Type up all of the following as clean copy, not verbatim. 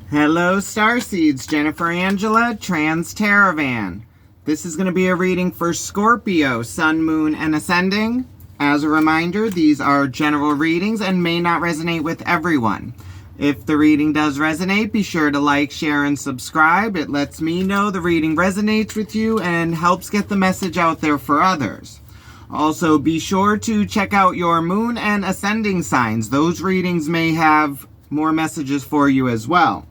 Hello Starseeds, Jennifer Angela, Trans Taravan. This is going to be a reading for Scorpio, Sun, Moon, and Ascending. As a reminder, these are general readings and may not resonate with everyone. If the reading does resonate, be sure to like, share, and subscribe. It lets me know the reading resonates with you and helps get the message out there for others. Also, be sure to check out your Moon and Ascending signs. Those readings may have more messages for you as well.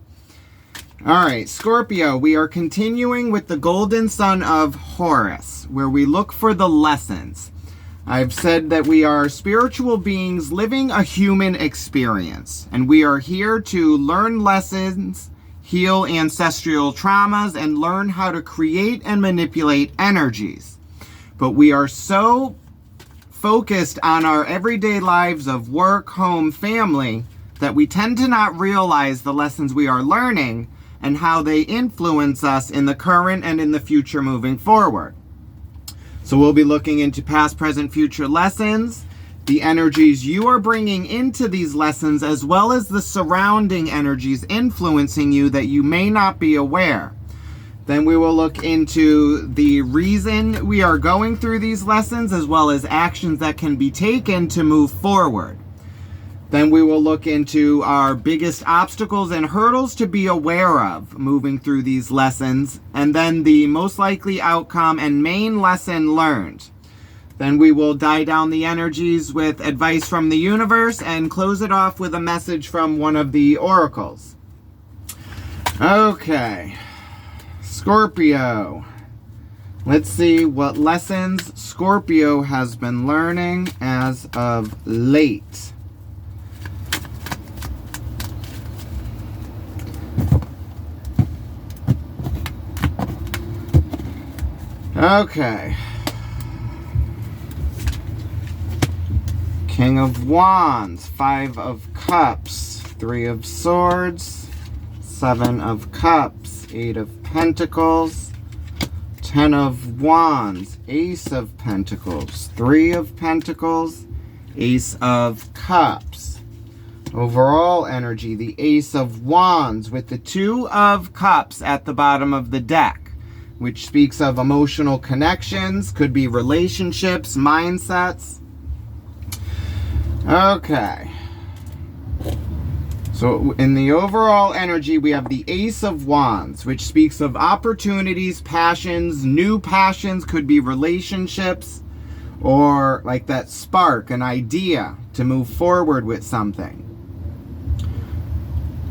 Alright, Scorpio, we are continuing with the Golden Sun of Horus, where we look for the lessons. I've said that we are spiritual beings living a human experience, and we are here to learn lessons, heal ancestral traumas, and learn how to create and manipulate energies. But we are so focused on our everyday lives of work, home, family, that we tend to not realize the lessons we are learning and how they influence us in the current and in the future moving forward. So we'll be looking into past, present, future lessons, the energies you are bringing into these lessons, as well as the surrounding energies influencing you that you may not be aware. Then we will look into the reason we are going through these lessons, as well as actions that can be taken to move forward. Then we will look into our biggest obstacles and hurdles to be aware of moving through these lessons, and then the most likely outcome and main lesson learned. Then we will die down the energies with advice from the universe and close it off with a message from one of the oracles. Okay, Scorpio. Let's see what lessons Scorpio has been learning as of late. Okay. King of Wands, 5 of Cups, 3 of Swords, 7 of Cups, 8 of Pentacles, 10 of Wands, Ace of Pentacles, 3 of Pentacles, Ace of Cups. Overall energy, the Ace of Wands with the 2 of Cups at the bottom of the deck, which speaks of emotional connections, could be relationships, mindsets. Okay. So in the overall energy, we have the Ace of Wands, which speaks of opportunities, passions, new passions, could be relationships, or like that spark, an idea to move forward with something.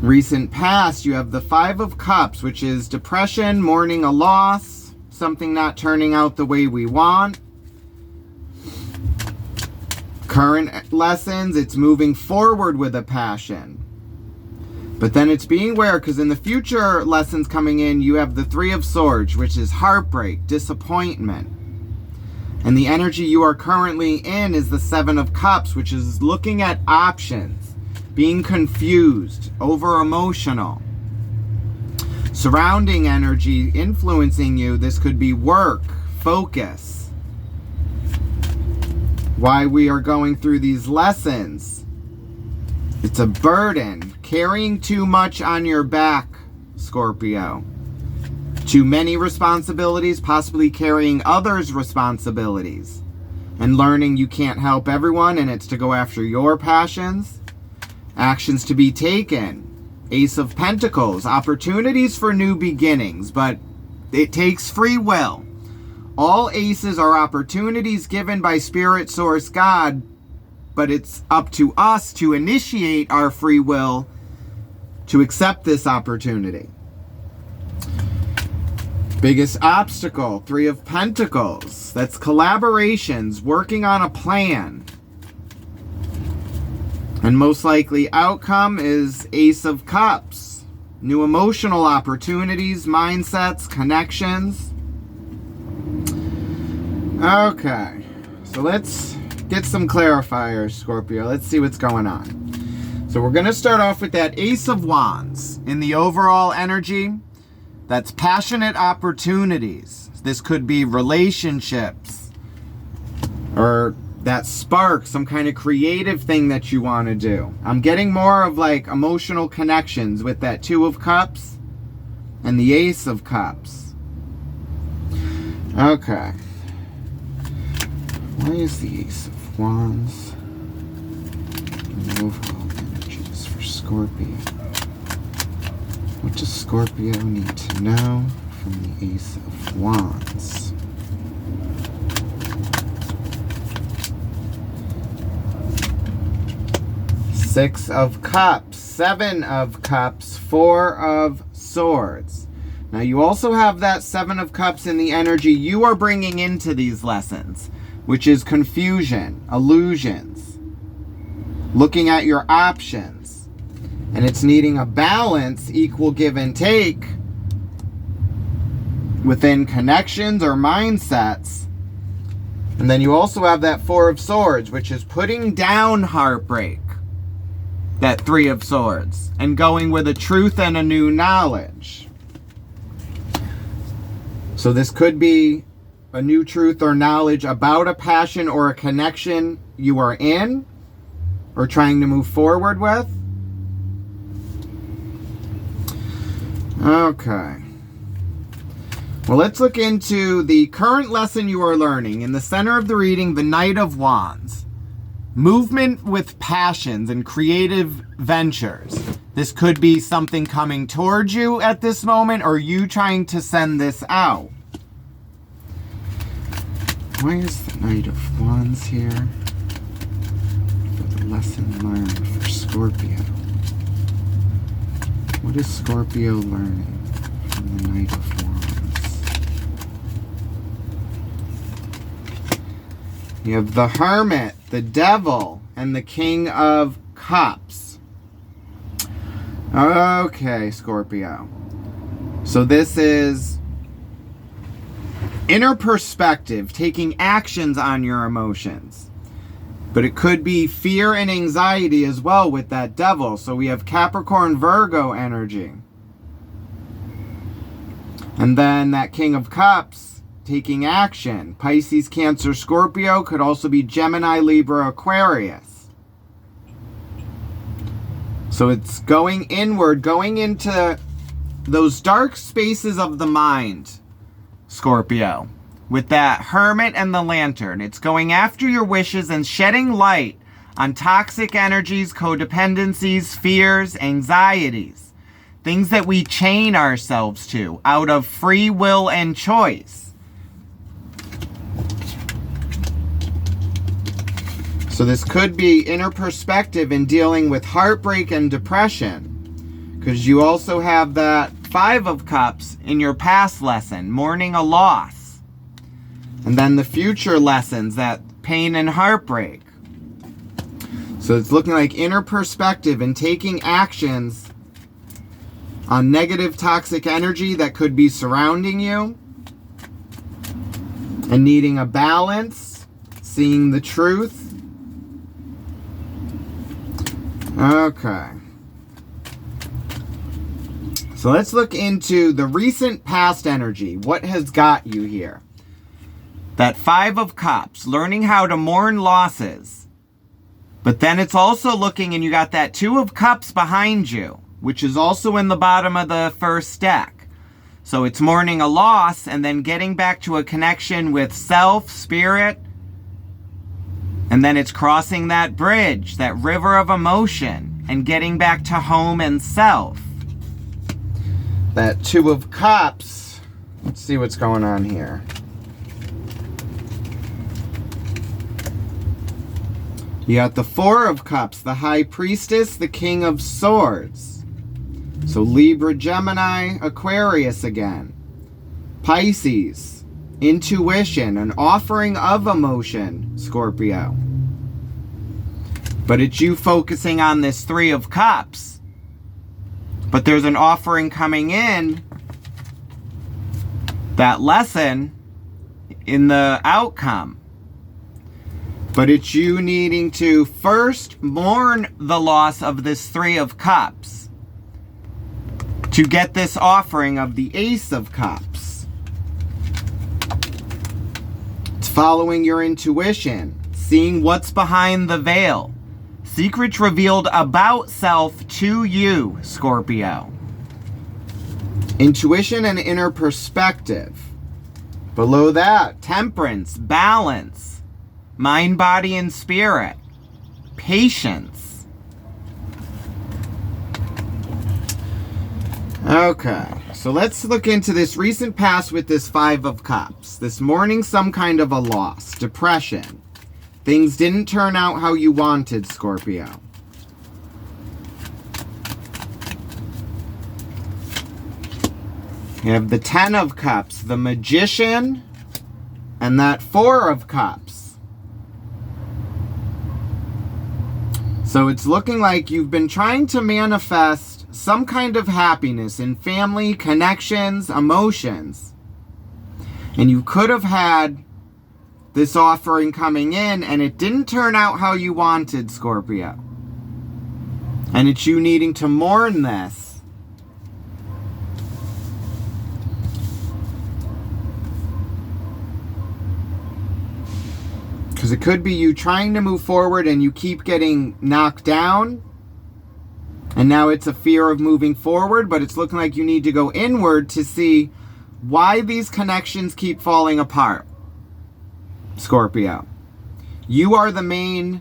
Recent past, you have the 5 of Cups, which is depression, mourning a loss, something not turning out the way we want. Current lessons, it's moving forward with a passion. But then it's being aware, because in the future lessons coming in, you have the 3 of Swords, which is heartbreak, disappointment. And the energy you are currently in is the 7 of Cups, which is looking at options. Being confused, over-emotional. Surrounding energy influencing you, this could be work, focus. Why we are going through these lessons. It's a burden, carrying too much on your back, Scorpio. Too many responsibilities, possibly carrying others' responsibilities. And learning you can't help everyone and it's to go after your passions. Actions to be taken. Ace of Pentacles, opportunities for new beginnings, but it takes free will. All aces are opportunities given by Spirit, Source, God, but it's up to us to initiate our free will to accept this opportunity. Biggest obstacle, 3 of Pentacles. That's collaborations, working on a plan. And most likely outcome is Ace of Cups. New emotional opportunities, mindsets, connections. Okay. So let's get some clarifiers, Scorpio. Let's see what's going on. So we're going to start off with that Ace of Wands. In the overall energy, that's passionate opportunities. This could be relationships or that spark, some kind of creative thing that you want to do. I'm getting more of like emotional connections with that Two of Cups and the Ace of Cups. Okay. Why is the Ace of Wands and overall energies for Scorpio? What does Scorpio need to know from the Ace of Wands? Six of Cups, Seven of Cups, Four of Swords. Now you also have that Seven of Cups in the energy you are bringing into these lessons, which is confusion, illusions, looking at your options. And it's needing a balance, equal give and take within connections or mindsets. And then you also have that Four of Swords, which is putting down heartbreak. That Three of Swords, and going with a truth and a new knowledge. So this could be a new truth or knowledge about a passion or a connection you are in or trying to move forward with. Okay. Well, let's look into the current lesson you are learning. In the center of the reading, the Knight of Wands. Movement with passions and creative ventures. This could be something coming towards you at this moment or you trying to send this out. Why is the Knight of Wands here for the lesson learned for Scorpio? What is Scorpio learning from the Knight of Wands? You have the Hermit, the Devil, and the King of Cups. Okay, Scorpio. So this is inner perspective, taking actions on your emotions. But it could be fear and anxiety as well with that Devil. So we have Capricorn, Virgo energy. And then that King of Cups, taking action. Pisces, Cancer, Scorpio could also be Gemini, Libra, Aquarius. So it's going inward, going into those dark spaces of the mind, Scorpio. With that Hermit and the Lantern, it's going after your wishes and shedding light on toxic energies, codependencies, fears, anxieties. Things that we chain ourselves to out of free will and choice. So this could be inner perspective in dealing with heartbreak and depression. Because you also have that Five of Cups in your past lesson, mourning a loss. And then the future lessons, that pain and heartbreak. So it's looking like inner perspective and taking actions on negative toxic energy that could be surrounding you. And needing a balance, seeing the truth. Okay. So let's look into the recent past energy. What has got you here? That Five of Cups, learning how to mourn losses. But then it's also looking, and you got that Two of Cups behind you, which is also in the bottom of the first deck. So it's mourning a loss and then getting back to a connection with self, spirit. And then it's crossing that bridge, that river of emotion, and getting back to home and self. That Two of Cups. Let's see what's going on here. You got the Four of Cups, the High Priestess, the King of Swords. So Libra, Gemini, Aquarius again. Pisces, intuition, an offering of emotion, Scorpio. But it's you focusing on this Three of Cups. But there's an offering coming in, that lesson in the outcome. But it's you needing to first mourn the loss of this Three of Cups to get this offering of the Ace of Cups. It's following your intuition, seeing what's behind the veil. Secrets revealed about self to you, Scorpio. Intuition and inner perspective. Below that, temperance, balance, mind, body, and spirit, patience. Okay, so let's look into this recent past with this Five of Cups. This morning, some kind of a loss, depression. Things didn't turn out how you wanted, Scorpio. You have the Ten of Cups, the Magician, and that Four of Cups. So it's looking like you've been trying to manifest some kind of happiness in family, connections, emotions. And you could have had this offering coming in, and it didn't turn out how you wanted, Scorpio. And it's you needing to mourn this. Because it could be you trying to move forward and you keep getting knocked down. And now it's a fear of moving forward, but it's looking like you need to go inward to see why these connections keep falling apart. Scorpio, you are the main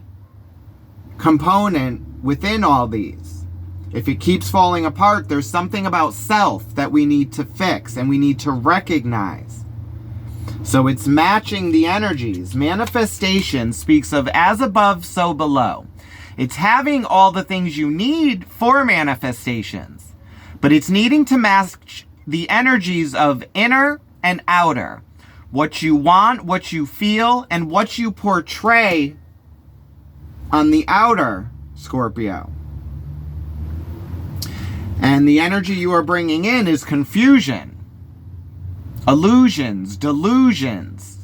component within all these. If it keeps falling apart, there's something about self that we need to fix and we need to recognize. So it's matching the energies. Manifestation speaks of as above, so below. It's having all the things you need for manifestations, but it's needing to match the energies of inner and outer. What you want, what you feel, and what you portray on the outer, Scorpio. And the energy you are bringing in is confusion, illusions, delusions.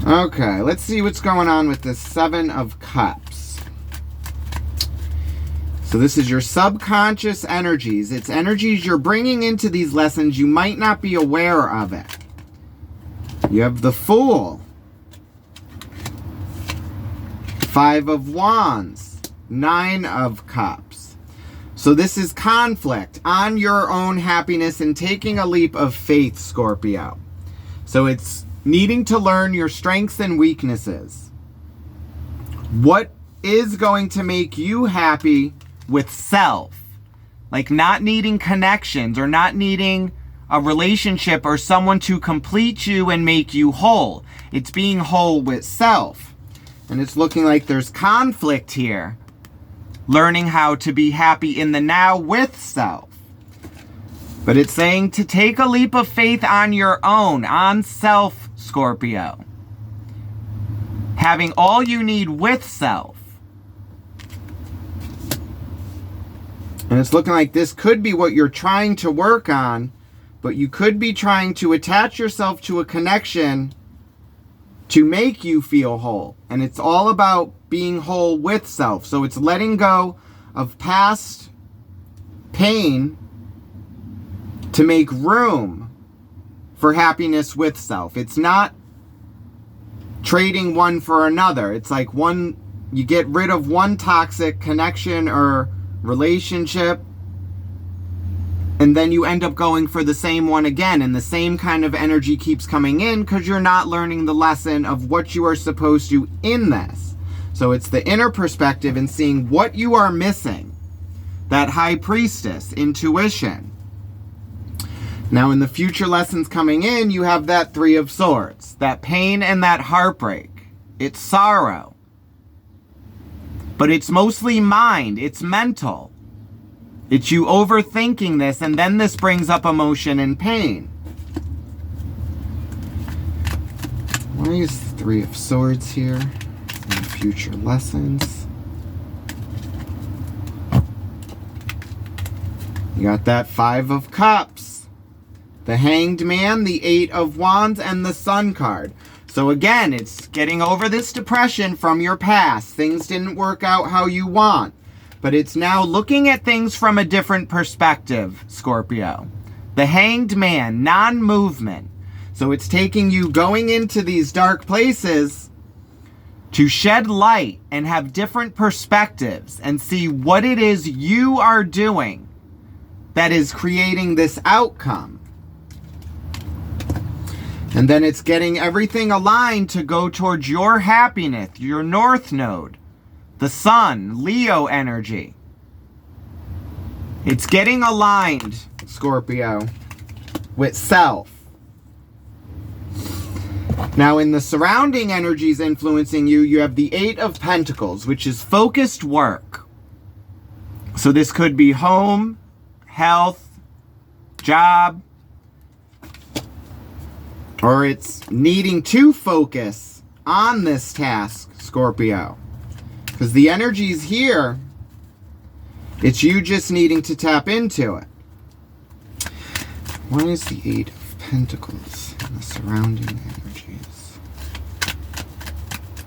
Okay, let's see what's going on with the Seven of Cups. So this is your subconscious energies. It's energies you're bringing into these lessons. You might not be aware of it. You have the Fool. Five of Wands. Nine of Cups. So this is conflict on your own happiness and taking a leap of faith, Scorpio. So it's needing to learn your strengths and weaknesses. What is going to make you happy with self? Like not needing connections or not needing a relationship or someone to complete you and make you whole. It's being whole with self. And it's looking like there's conflict here. Learning how to be happy in the now with self. But it's saying to take a leap of faith on your own, on self, Scorpio. Having all you need with self. And it's looking like this could be what you're trying to work on, but you could be trying to attach yourself to a connection to make you feel whole. And it's all about being whole with self. So it's letting go of past pain to make room for happiness with self. It's not trading one for another. It's like one, you get rid of one toxic connection or relationship, and then you end up going for the same one again, and the same kind of energy keeps coming in because you're not learning the lesson of what you are supposed to in this. So it's the inner perspective and seeing what you are missing. That High Priestess, intuition. Now in the future lessons coming in, you have that Three of Swords, that pain and that heartbreak. It's sorrow. But it's mostly mind, it's mental. It's you overthinking this, and then this brings up emotion and pain. Why is the Three of Swords here in future lessons? You got that Five of Cups, the Hanged Man, the Eight of Wands, and the Sun card. So again, it's getting over this depression from your past. Things didn't work out how you want. But it's now looking at things from a different perspective, Scorpio. The Hanged Man, non-movement. So it's taking you going into these dark places to shed light and have different perspectives and see what it is you are doing that is creating this outcome. And then it's getting everything aligned to go towards your happiness, your North Node, the Sun, Leo energy. It's getting aligned, Scorpio, with self. Now, in the surrounding energies influencing you, you have the Eight of Pentacles, which is focused work. So this could be home, health, job, or it's needing to focus on this task, Scorpio. Because the energy's here, it's you just needing to tap into it. Why is the Eight of Pentacles in the surrounding energies?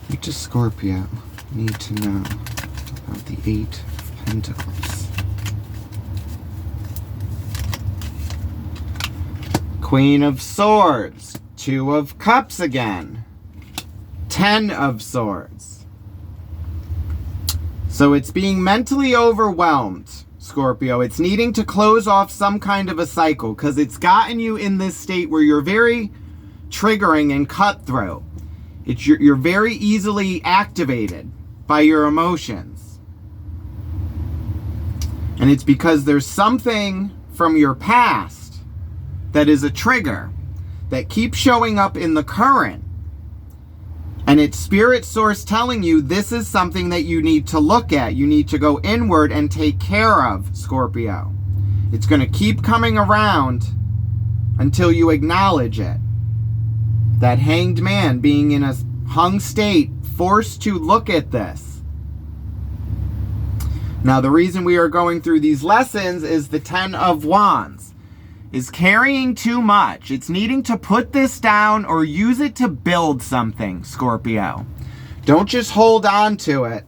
What does Scorpio need to know about the Eight of Pentacles? Queen of Swords, Two of Cups again, Ten of Swords. So it's being mentally overwhelmed, Scorpio. It's needing to close off some kind of a cycle because it's gotten you in this state where you're very triggering and cutthroat. You're very easily activated by your emotions. And it's because there's something from your past that is a trigger that keeps showing up in the current. And it's spirit source telling you this is something that you need to look at. You need to go inward and take care of, Scorpio. It's going to keep coming around until you acknowledge it. That hanged man being in a hung state, forced to look at this. Now, the reason we are going through these lessons is the Ten of Wands is carrying too much. It's needing to put this down or use it to build something, Scorpio. Don't just hold on to it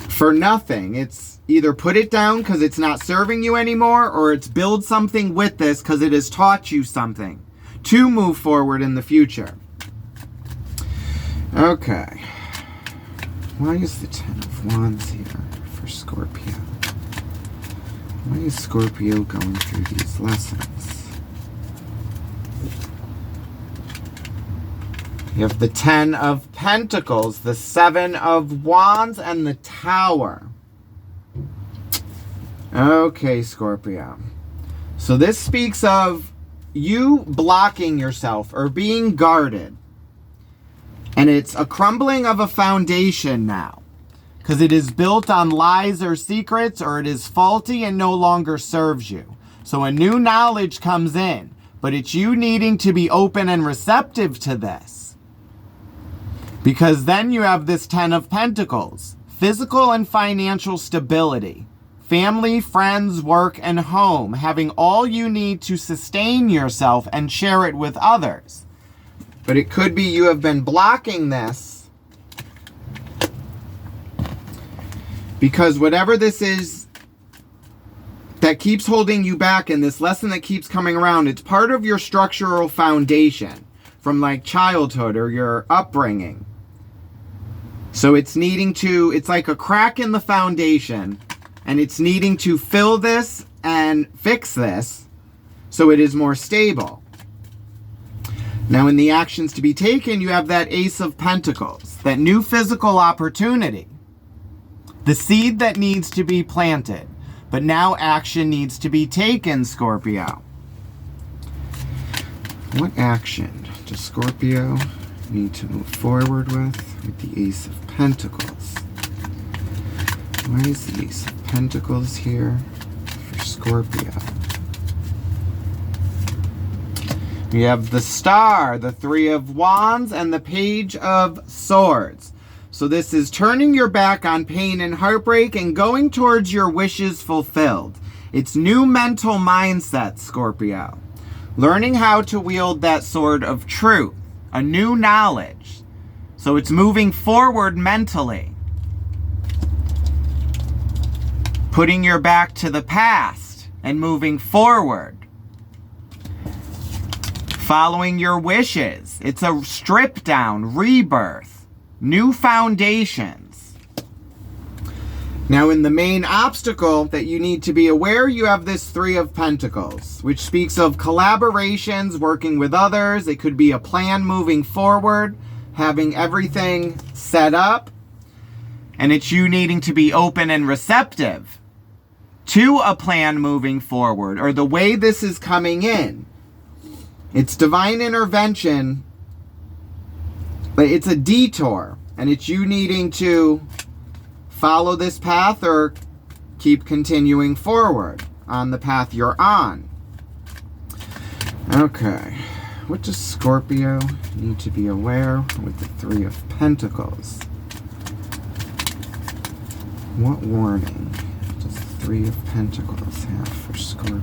for nothing. It's either put it down because it's not serving you anymore, or it's build something with this because it has taught you something to move forward in the future. Okay. Why is the Ten of Wands here for Scorpio? Why is Scorpio going through these lessons? You have the Ten of Pentacles, the Seven of Wands, and the Tower. Okay, Scorpio. So this speaks of you blocking yourself or being guarded. And it's a crumbling of a foundation now. Because it is built on lies or secrets, or it is faulty and no longer serves you. So a new knowledge comes in, but it's you needing to be open and receptive to this. Because then you have this Ten of Pentacles, physical and financial stability, family, friends, work, and home, having all you need to sustain yourself and share it with others. But it could be you have been blocking this because whatever this is that keeps holding you back, and this lesson that keeps coming around, it's part of your structural foundation from like childhood or your upbringing. So it's like a crack in the foundation, and it's needing to fill this and fix this so it is more stable. Now, in the actions to be taken, you have that Ace of Pentacles, that new physical opportunity. The seed that needs to be planted, but now action needs to be taken, Scorpio. What action does Scorpio need to move forward with the Ace of Pentacles? Why is the Ace of Pentacles here for Scorpio? We have the Star, the Three of Wands, and the Page of Swords. So this is turning your back on pain and heartbreak and going towards your wishes fulfilled. It's new mental mindset, Scorpio. Learning how to wield that sword of truth, a new knowledge. So it's moving forward mentally. Putting your back to the past and moving forward. following your wishes. It's a strip down, rebirth, new foundations. Now in the main obstacle that you need to be aware, you have this Three of Pentacles, which speaks of collaborations, working with others. It could be a plan moving forward, having everything set up. And it's you needing to be open and receptive to a plan moving forward, or the way this is coming in. It's divine intervention, but it's a detour, and it's you needing to follow this path or keep continuing forward on the path you're on. Okay, what does Scorpio need to be aware with the Three of Pentacles? What warning does the Three of Pentacles have for Scorpio?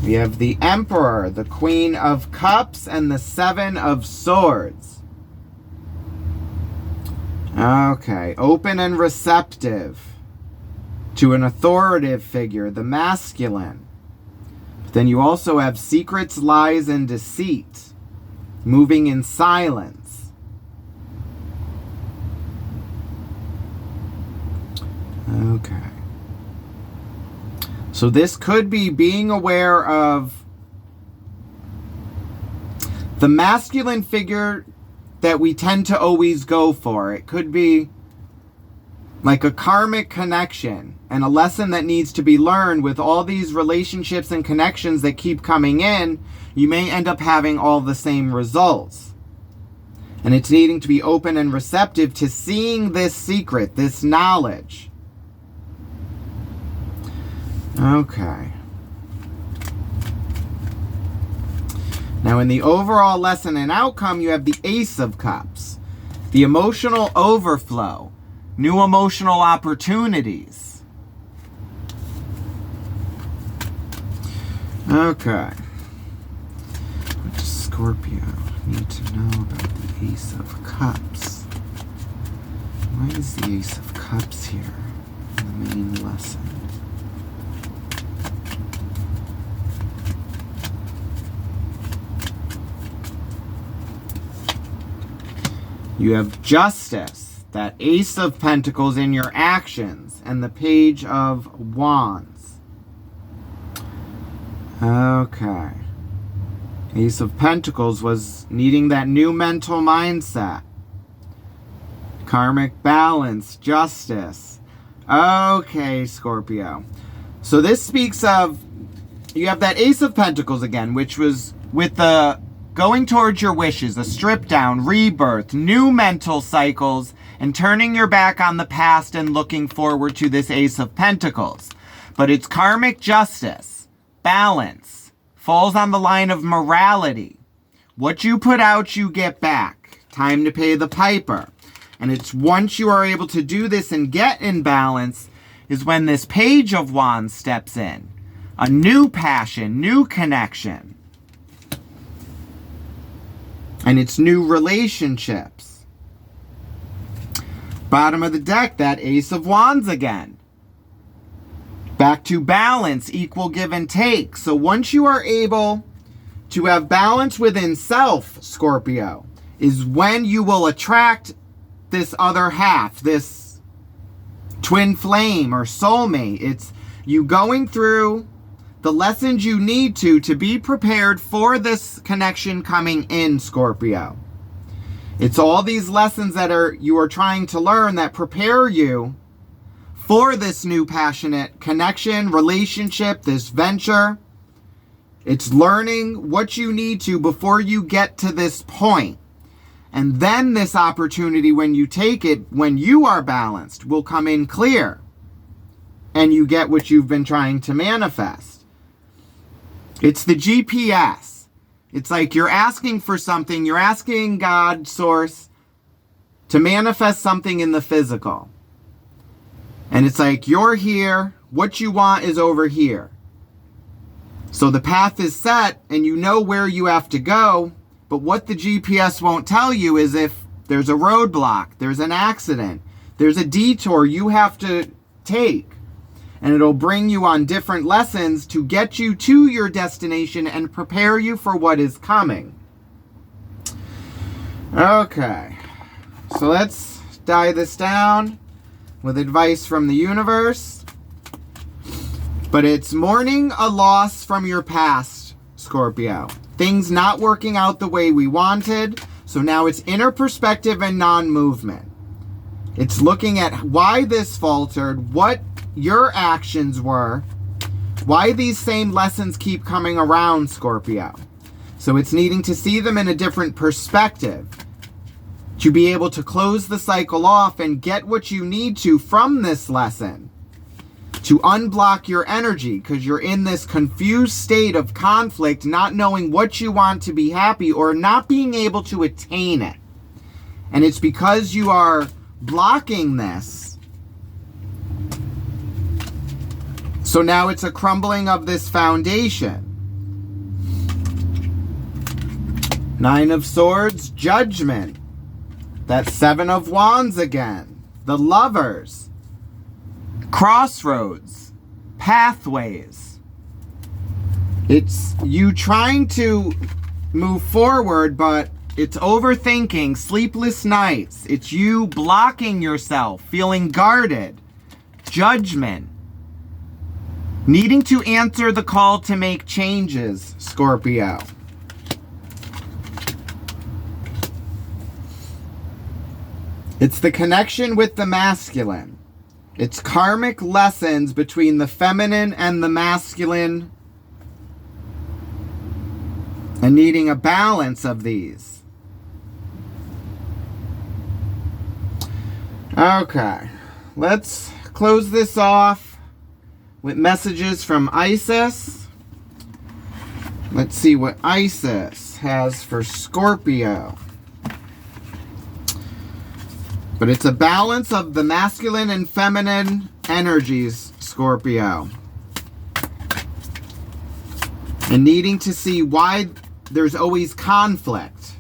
We have the Emperor, the Queen of Cups, and the Seven of Swords. Okay, open and receptive to an authoritative figure, the masculine. But then you also have secrets, lies, and deceit, moving in silence. Okay. So this could be being aware of the masculine figure that we tend to always go for. It could be like a karmic connection and a lesson that needs to be learned with all these relationships and connections that keep coming in. You may end up having all the same results. And it's needing to be open and receptive to seeing this secret, this knowledge. Okay. Now in the overall lesson and outcome, you have the Ace of Cups. The emotional overflow. New emotional opportunities. Okay. What does Scorpio need to know about the Ace of Cups? Why is the Ace of Cups here in the main lesson? You have Justice, that Ace of Pentacles in your actions, and the Page of Wands. Okay. Ace of Pentacles was needing that new mental mindset. Karmic balance, justice. Okay, Scorpio. So this speaks of, you have that Ace of Pentacles again, which was with the going towards your wishes, a strip down, rebirth, new mental cycles, and turning your back on the past and looking forward to this Ace of Pentacles. But it's karmic justice, balance, falls on the line of morality. What you put out, you get back. Time to pay the piper. And it's once you are able to do this and get in balance is when this Page of Wands steps in. A new passion, new connection. And it's new relationships. Bottom of the deck, that Ace of Wands again. Back to balance, equal give and take. So once you are able to have balance within self, Scorpio, is when you will attract this other half, this twin flame or soulmate. It's you going through the lessons you need to be prepared for this connection coming in, Scorpio. It's all these lessons that you are trying to learn that prepare you for this new passionate connection, relationship, this venture. It's learning what you need to before you get to this point. And then this opportunity, when you take it, when you are balanced, will come in clear. And you get what you've been trying to manifest. It's the GPS. It's like you're asking for something. You're asking God, Source, to manifest something in the physical. And it's like you're here. What you want is over here. So the path is set and you know where you have to go. But what the GPS won't tell you is if there's a roadblock, there's an accident, there's a detour you have to take. And it'll bring you on different lessons to get you to your destination and prepare you for what is coming. Okay, so let's dive this down with advice from the universe. But it's mourning a loss from your past, Scorpio. Things not working out the way we wanted, so now it's inner perspective and non-movement. It's looking at why this faltered, what your actions were, why these same lessons keep coming around, Scorpio. So it's needing to see them in a different perspective to be able to close the cycle off and get what you need to from this lesson, to unblock your energy, because you're in this confused state of conflict, not knowing what you want to be happy or not being able to attain it. And it's because you are blocking this. So now it's a crumbling of this foundation. Nine of Swords, Judgment. That's Seven of Wands again. The Lovers. Crossroads. Pathways. It's you trying to move forward, but it's overthinking, sleepless nights. It's you blocking yourself, feeling guarded. Judgment. Needing to answer the call to make changes, Scorpio. It's the connection with the masculine. It's karmic lessons between the feminine and the masculine, and needing a balance of these. Okay, let's close this off with messages from Isis. Let's see what Isis has for Scorpio. But it's a balance of the masculine and feminine energies, Scorpio. And needing to see why there's always conflict.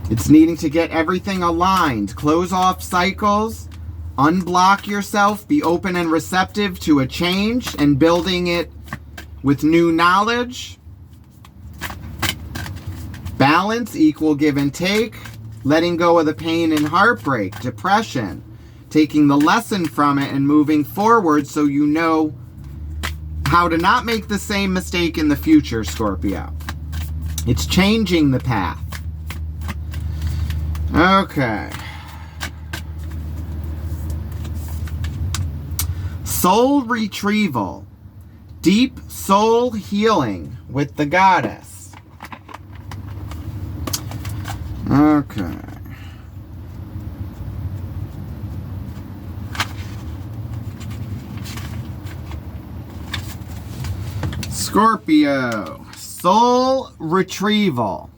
It's needing to get everything aligned, close off cycles, unblock yourself, be open and receptive to a change and building it with new knowledge. Balance, equal give and take. Letting go of the pain and heartbreak, depression. Taking the lesson from it and moving forward so you know how to not make the same mistake in the future, Scorpio. It's changing the path. Okay. Soul retrieval. Deep soul healing with the goddess. Okay. Scorpio. Soul retrieval.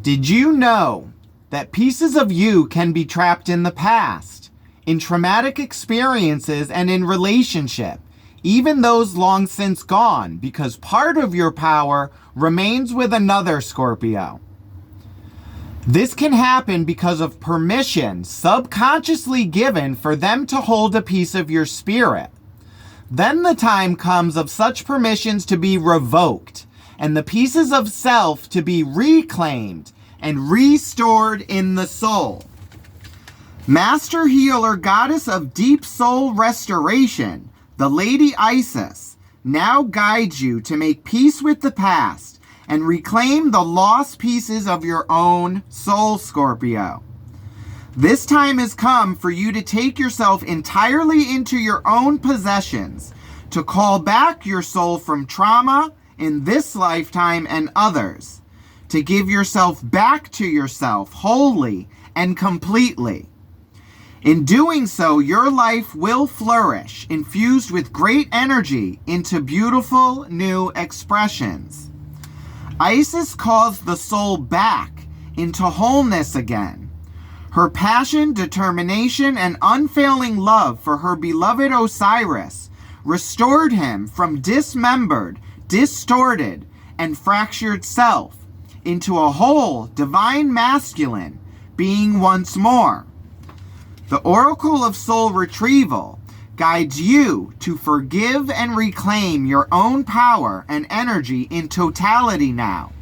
Did you know that pieces of you can be trapped in the past, in traumatic experiences, and in relationship, even those long since gone, because part of your power remains with another, Scorpio? This can happen because of permission subconsciously given for them to hold a piece of your spirit. Then the time comes of such permissions to be revoked, and the pieces of self to be reclaimed and restored in the soul. Master healer, goddess of deep soul restoration, the Lady Isis, now guides you to make peace with the past and reclaim the lost pieces of your own soul, Scorpio. This time has come for you to take yourself entirely into your own possessions, to call back your soul from trauma in this lifetime and others, to give yourself back to yourself wholly and completely. In doing so, your life will flourish, infused with great energy into beautiful new expressions. Isis calls the soul back into wholeness again. Her passion, determination, and unfailing love for her beloved Osiris restored him from dismembered, distorted, and fractured self into a whole, divine masculine being once more. The Oracle of Soul Retrieval guides you to forgive and reclaim your own power and energy in totality now.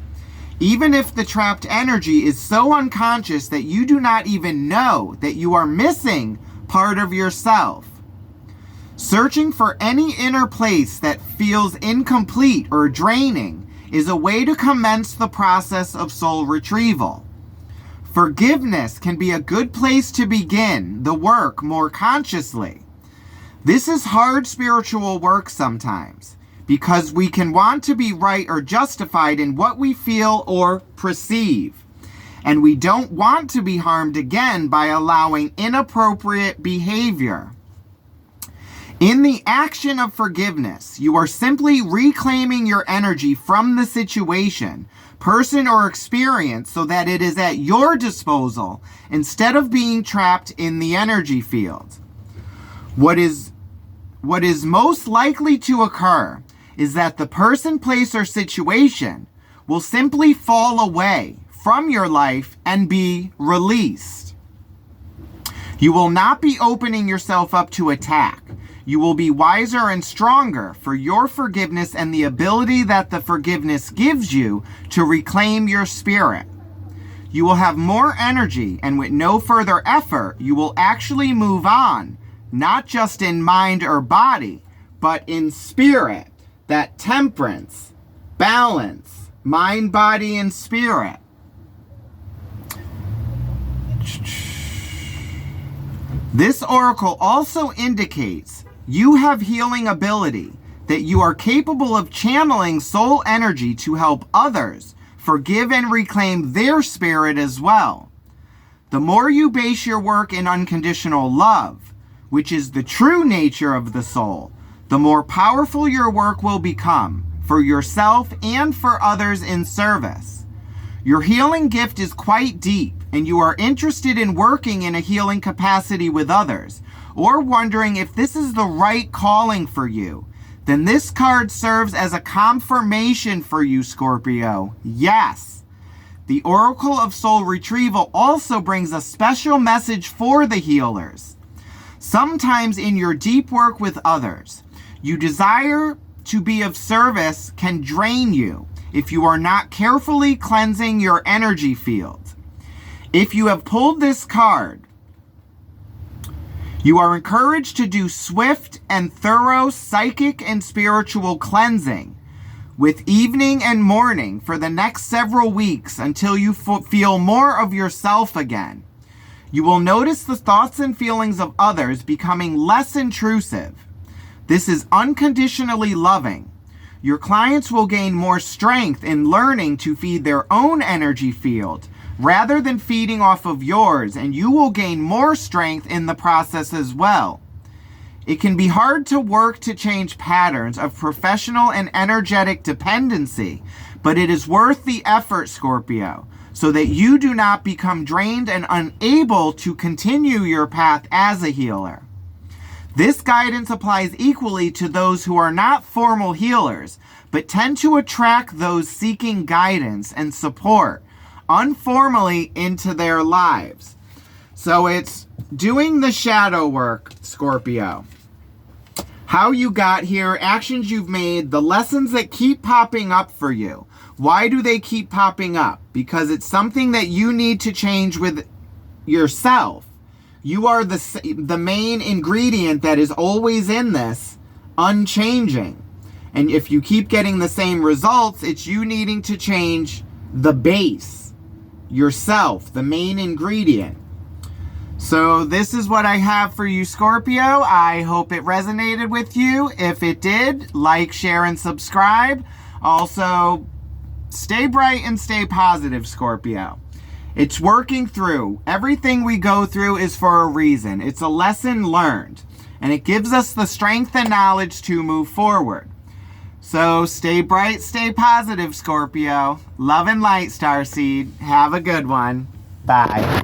Even if the trapped energy is so unconscious that you do not even know that you are missing part of yourself. Searching for any inner place that feels incomplete or draining is a way to commence the process of soul retrieval. Forgiveness can be a good place to begin the work more consciously. This is hard spiritual work sometimes, because we can want to be right or justified in what we feel or perceive. And we don't want to be harmed again by allowing inappropriate behavior. In the action of forgiveness, you are simply reclaiming your energy from the situation, person, or experience so that it is at your disposal instead of being trapped in the energy field. What is most likely to occur is that the person, place, or situation will simply fall away from your life and be released. You will not be opening yourself up to attack. You will be wiser and stronger for your forgiveness and the ability that the forgiveness gives you to reclaim your spirit. You will have more energy, and with no further effort, you will actually move on, not just in mind or body, but in spirit. That temperance, balance, mind, body, and spirit. This oracle also indicates you have healing ability, that you are capable of channeling soul energy to help others forgive and reclaim their spirit as well. The more you base your work in unconditional love, which is the true nature of the soul, the more powerful your work will become for yourself and for others in service. Your healing gift is quite deep, and you are interested in working in a healing capacity with others, or wondering if this is the right calling for you, then this card serves as a confirmation for you, Scorpio. Yes. The Oracle of Soul Retrieval also brings a special message for the healers. Sometimes in your deep work with others, you desire to be of service can drain you if you are not carefully cleansing your energy field. If you have pulled this card, you are encouraged to do swift and thorough psychic and spiritual cleansing with evening and morning for the next several weeks until you feel more of yourself again. You will notice the thoughts and feelings of others becoming less intrusive. This is unconditionally loving. Your clients will gain more strength in learning to feed their own energy field rather than feeding off of yours, and you will gain more strength in the process as well. It can be hard to work to change patterns of professional and energetic dependency, but it is worth the effort, Scorpio, so that you do not become drained and unable to continue your path as a healer. This guidance applies equally to those who are not formal healers, but tend to attract those seeking guidance and support informally into their lives. So it's doing the shadow work, Scorpio. How you got here, actions you've made, the lessons that keep popping up for you. Why do they keep popping up? Because it's something that you need to change with yourself. You are the main ingredient that is always in this, unchanging. And if you keep getting the same results, it's you needing to change the base. Yourself, the main ingredient. So this is what I have for you, Scorpio. I hope it resonated with you. If it did, like, share, and subscribe. Also, stay bright and stay positive, Scorpio. It's working through. Everything we go through is for a reason. It's a lesson learned. And it gives us the strength and knowledge to move forward. So stay bright, stay positive, Scorpio. Love and light, Starseed. Have a good one. Bye.